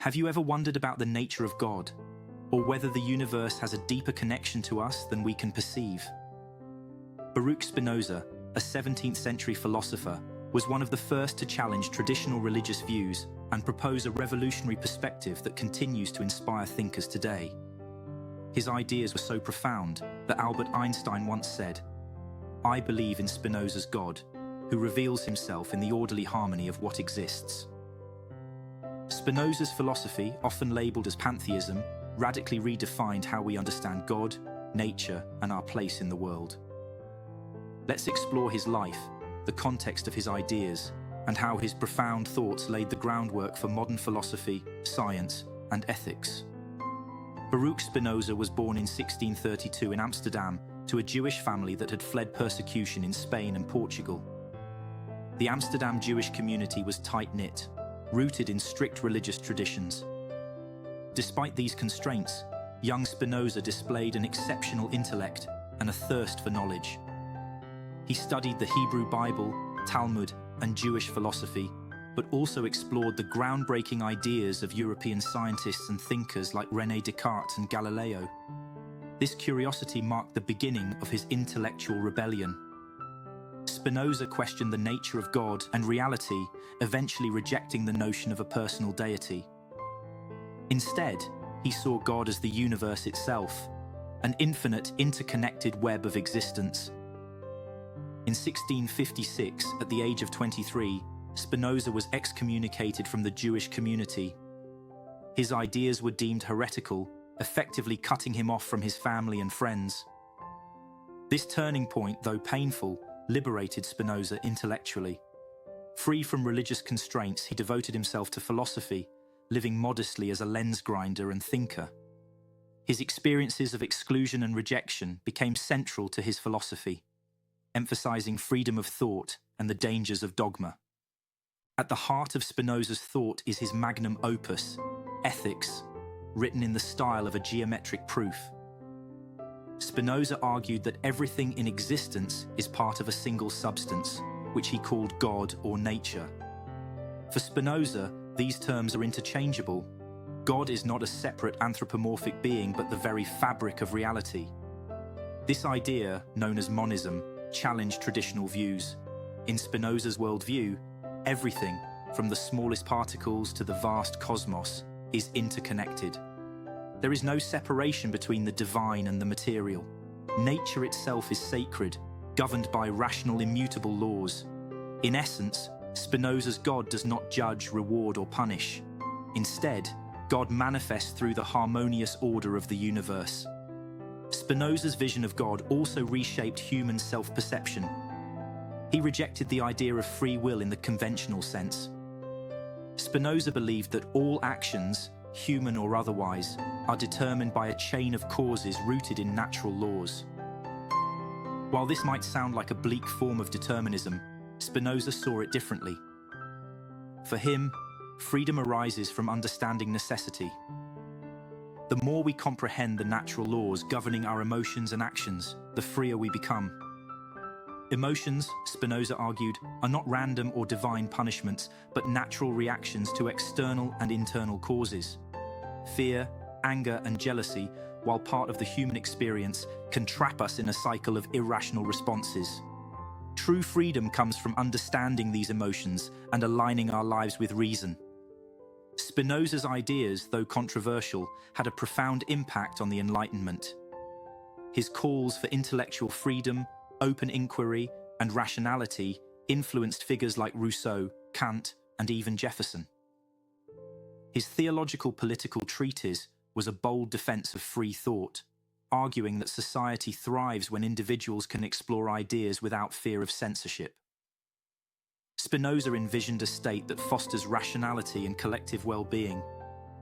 Have you ever wondered about the nature of God, or whether the universe has a deeper connection to us than we can perceive? Baruch Spinoza, a 17th century philosopher, was one of the first to challenge traditional religious views and propose a revolutionary perspective that continues to inspire thinkers today. His ideas were so profound that Albert Einstein once said, "I believe in Spinoza's God, who reveals himself in the orderly harmony of what exists." Spinoza's philosophy, often labeled as pantheism, radically redefined how we understand God, nature, and our place in the world. Let's explore his life, the context of his ideas, and how his profound thoughts laid the groundwork for modern philosophy, science, and ethics. Baruch Spinoza was born in 1632 in Amsterdam to a Jewish family that had fled persecution in Spain and Portugal. The Amsterdam Jewish community was tight-knit, rooted in strict religious traditions. Despite these constraints, young Spinoza displayed an exceptional intellect and a thirst for knowledge. He studied the Hebrew Bible, Talmud, and Jewish philosophy, but also explored the groundbreaking ideas of European scientists and thinkers like René Descartes and Galileo. This curiosity marked the beginning of his intellectual rebellion. Spinoza questioned the nature of God and reality, eventually rejecting the notion of a personal deity. Instead, he saw God as the universe itself, an infinite, interconnected web of existence. In 1656, at the age of 23, Spinoza was excommunicated from the Jewish community. His ideas were deemed heretical, effectively cutting him off from his family and friends. This turning point, though painful, liberated Spinoza intellectually. Free from religious constraints, he devoted himself to philosophy, living modestly as a lens grinder and thinker. His experiences of exclusion and rejection became central to his philosophy, emphasizing freedom of thought and the dangers of dogma. At the heart of Spinoza's thought is his magnum opus, Ethics, written in the style of a geometric proof. Spinoza argued that everything in existence is part of a single substance, which he called God or nature. For Spinoza, these terms are interchangeable. God is not a separate anthropomorphic being, but the very fabric of reality. This idea, known as monism, challenged traditional views. In Spinoza's worldview, everything, from the smallest particles to the vast cosmos, is interconnected. There is no separation between the divine and the material. Nature itself is sacred, governed by rational, immutable laws. In essence, Spinoza's God does not judge, reward, or punish. Instead, God manifests through the harmonious order of the universe. Spinoza's vision of God also reshaped human self-perception. He rejected the idea of free will in the conventional sense. Spinoza believed that all actions, human or otherwise, are determined by a chain of causes rooted in natural laws. While this might sound like a bleak form of determinism, Spinoza saw it differently. For him, freedom arises from understanding necessity. The more we comprehend the natural laws governing our emotions and actions, the freer we become. Emotions, Spinoza argued, are not random or divine punishments, but natural reactions to external and internal causes. Fear, anger, and jealousy, while part of the human experience, can trap us in a cycle of irrational responses. True freedom comes from understanding these emotions and aligning our lives with reason. Spinoza's ideas, though controversial, had a profound impact on the Enlightenment. His calls for intellectual freedom, open inquiry, and rationality influenced figures like Rousseau, Kant, and even Jefferson. His theological political treatise was a bold defense of free thought, arguing that society thrives when individuals can explore ideas without fear of censorship. Spinoza envisioned a state that fosters rationality and collective well-being,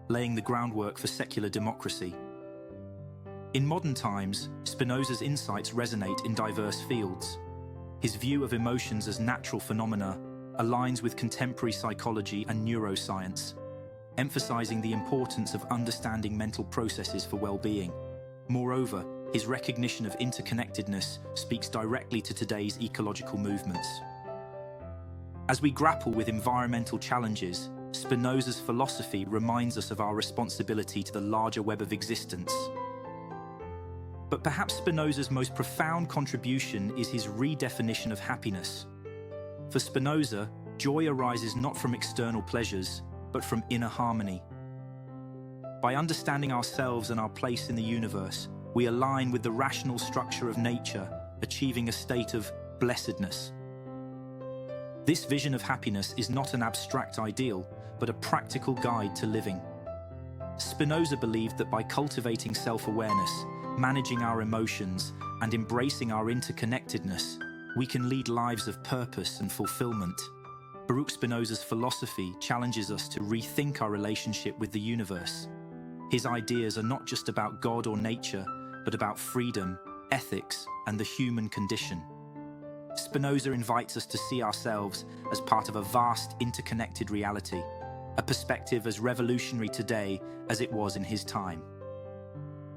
laying the groundwork for secular democracy. In modern times, Spinoza's insights resonate in diverse fields. His view of emotions as natural phenomena aligns with contemporary psychology and neuroscience, emphasizing the importance of understanding mental processes for well-being. Moreover, his recognition of interconnectedness speaks directly to today's ecological movements. As we grapple with environmental challenges, Spinoza's philosophy reminds us of our responsibility to the larger web of existence. But perhaps Spinoza's most profound contribution is his redefinition of happiness. For Spinoza, joy arises not from external pleasures, but from inner harmony. By understanding ourselves and our place in the universe, we align with the rational structure of nature, achieving a state of blessedness. This vision of happiness is not an abstract ideal, but a practical guide to living. Spinoza believed that by cultivating self-awareness, managing our emotions, and embracing our interconnectedness, we can lead lives of purpose and fulfillment. Baruch Spinoza's philosophy challenges us to rethink our relationship with the universe. His ideas are not just about God or nature, but about freedom, ethics, and the human condition. Spinoza invites us to see ourselves as part of a vast interconnected reality, a perspective as revolutionary today as it was in his time.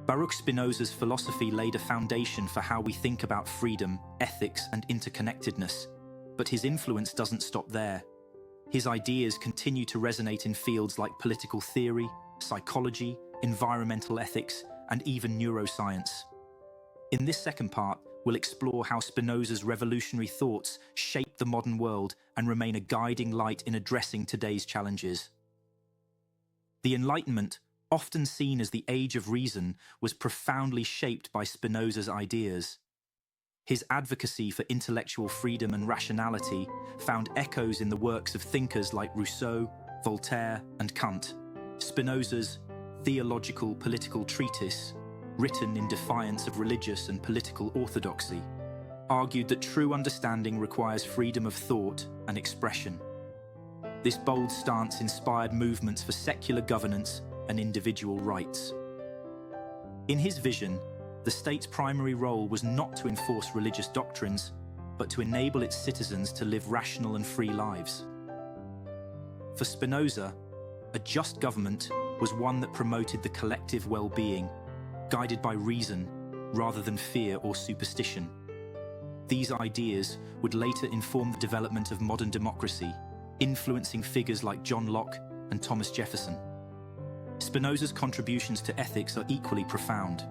Baruch Spinoza's philosophy laid a foundation for how we think about freedom, ethics, and interconnectedness, but his influence doesn't stop there. His ideas continue to resonate in fields like political theory, psychology, environmental ethics, and even neuroscience. In this second part, we'll explore how Spinoza's revolutionary thoughts shape the modern world and remain a guiding light in addressing today's challenges. The Enlightenment, often seen as the age of reason, was profoundly shaped by Spinoza's ideas. His advocacy for intellectual freedom and rationality found echoes in the works of thinkers like Rousseau, Voltaire, and Kant. Spinoza's theological political treatise, written in defiance of religious and political orthodoxy, argued that true understanding requires freedom of thought and expression. This bold stance inspired movements for secular governance and individual rights. In his vision, the state's primary role was not to enforce religious doctrines, but to enable its citizens to live rational and free lives. For Spinoza, a just government was one that promoted the collective well-being, guided by reason rather than fear or superstition. These ideas would later inform the development of modern democracy, influencing figures like John Locke and Thomas Jefferson. Spinoza's contributions to ethics are equally profound.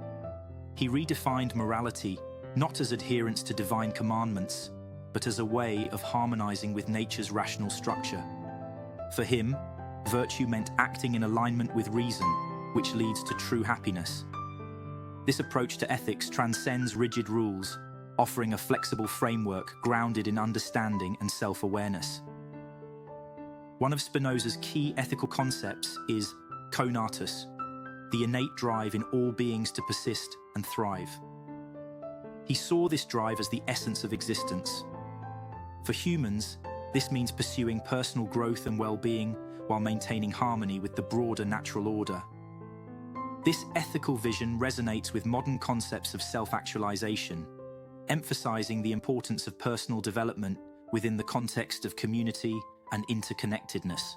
He redefined morality not as adherence to divine commandments, but as a way of harmonizing with nature's rational structure. For him, virtue meant acting in alignment with reason, which leads to true happiness. This approach to ethics transcends rigid rules, offering a flexible framework grounded in understanding and self-awareness. One of Spinoza's key ethical concepts is conatus, the innate drive in all beings to persist and thrive. He saw this drive as the essence of existence. For humans, this means pursuing personal growth and well-being while maintaining harmony with the broader natural order. This ethical vision resonates with modern concepts of self-actualization, emphasizing the importance of personal development within the context of community and interconnectedness.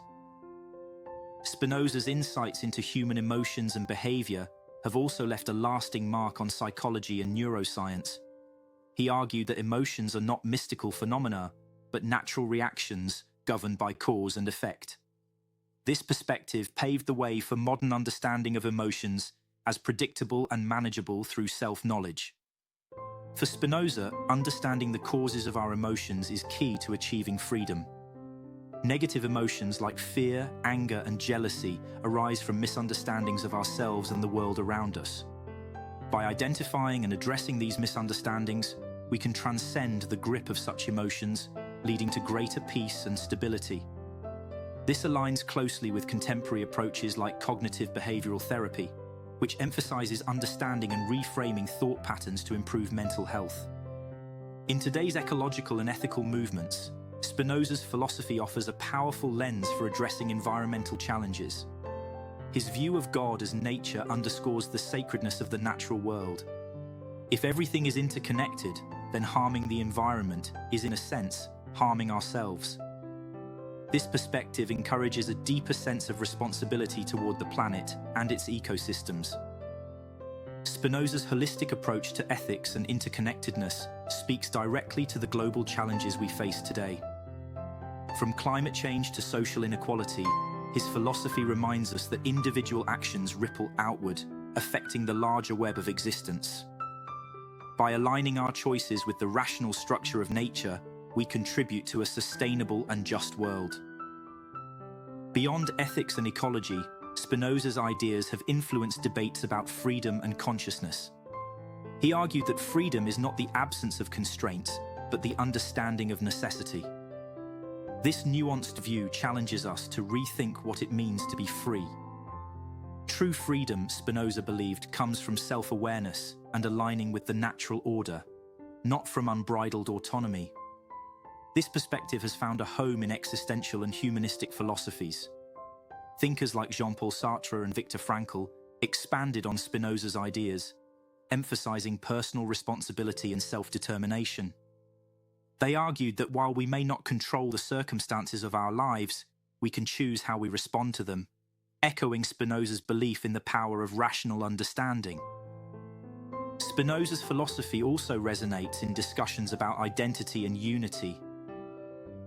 Spinoza's insights into human emotions and behavior have also left a lasting mark on psychology and neuroscience. He argued that emotions are not mystical phenomena, but natural reactions governed by cause and effect. This perspective paved the way for modern understanding of emotions as predictable and manageable through self-knowledge. For Spinoza, understanding the causes of our emotions is key to achieving freedom. Negative emotions like fear, anger, and jealousy arise from misunderstandings of ourselves and the world around us. By identifying and addressing these misunderstandings, we can transcend the grip of such emotions, leading to greater peace and stability. This aligns closely with contemporary approaches like cognitive behavioral therapy, which emphasizes understanding and reframing thought patterns to improve mental health. In today's ecological and ethical movements, Spinoza's philosophy offers a powerful lens for addressing environmental challenges. His view of God as nature underscores the sacredness of the natural world. If everything is interconnected, then harming the environment is, in a sense, harming ourselves. This perspective encourages a deeper sense of responsibility toward the planet and its ecosystems. Spinoza's holistic approach to ethics and interconnectedness speaks directly to the global challenges we face today. From climate change to social inequality, his philosophy reminds us that individual actions ripple outward, affecting the larger web of existence. By aligning our choices with the rational structure of nature, we contribute to a sustainable and just world. Beyond ethics and ecology, Spinoza's ideas have influenced debates about freedom and consciousness. He argued that freedom is not the absence of constraints, but the understanding of necessity. This nuanced view challenges us to rethink what it means to be free. True freedom, Spinoza believed, comes from self-awareness and aligning with the natural order, not from unbridled autonomy. This perspective has found a home in existential and humanistic philosophies. Thinkers like Jean-Paul Sartre and Viktor Frankl expanded on Spinoza's ideas, emphasizing personal responsibility and self-determination. They argued that while we may not control the circumstances of our lives, we can choose how we respond to them, echoing Spinoza's belief in the power of rational understanding. Spinoza's philosophy also resonates in discussions about identity and unity.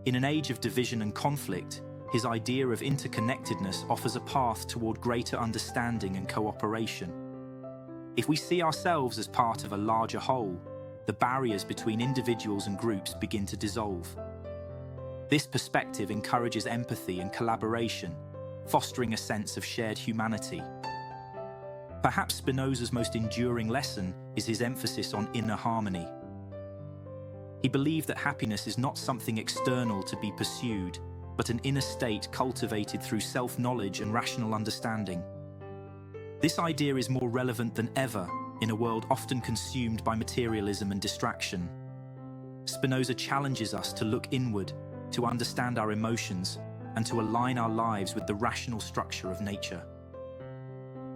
In an age of division and conflict, his idea of interconnectedness offers a path toward greater understanding and cooperation. If we see ourselves as part of a larger whole, the barriers between individuals and groups begin to dissolve. This perspective encourages empathy and collaboration, fostering a sense of shared humanity. Perhaps Spinoza's most enduring lesson is his emphasis on inner harmony. He believed that happiness is not something external to be pursued, but an inner state cultivated through self-knowledge and rational understanding. This idea is more relevant than ever in a world often consumed by materialism and distraction. Spinoza challenges us to look inward, to understand our emotions, and to align our lives with the rational structure of nature.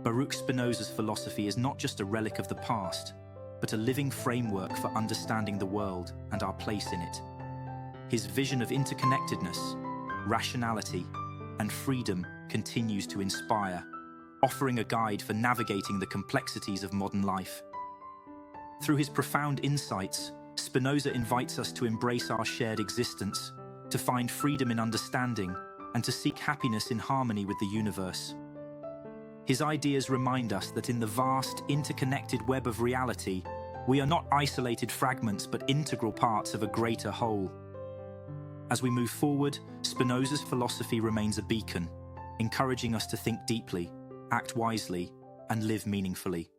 Baruch Spinoza's philosophy is not just a relic of the past, but a living framework for understanding the world and our place in it. His vision of interconnectedness, rationality, and freedom continues to inspire, offering a guide for navigating the complexities of modern life. Through his profound insights, Spinoza invites us to embrace our shared existence, to find freedom in understanding, and to seek happiness in harmony with the universe. His ideas remind us that in the vast, interconnected web of reality, we are not isolated fragments but integral parts of a greater whole. As we move forward, Spinoza's philosophy remains a beacon, encouraging us to think deeply, act wisely, and live meaningfully.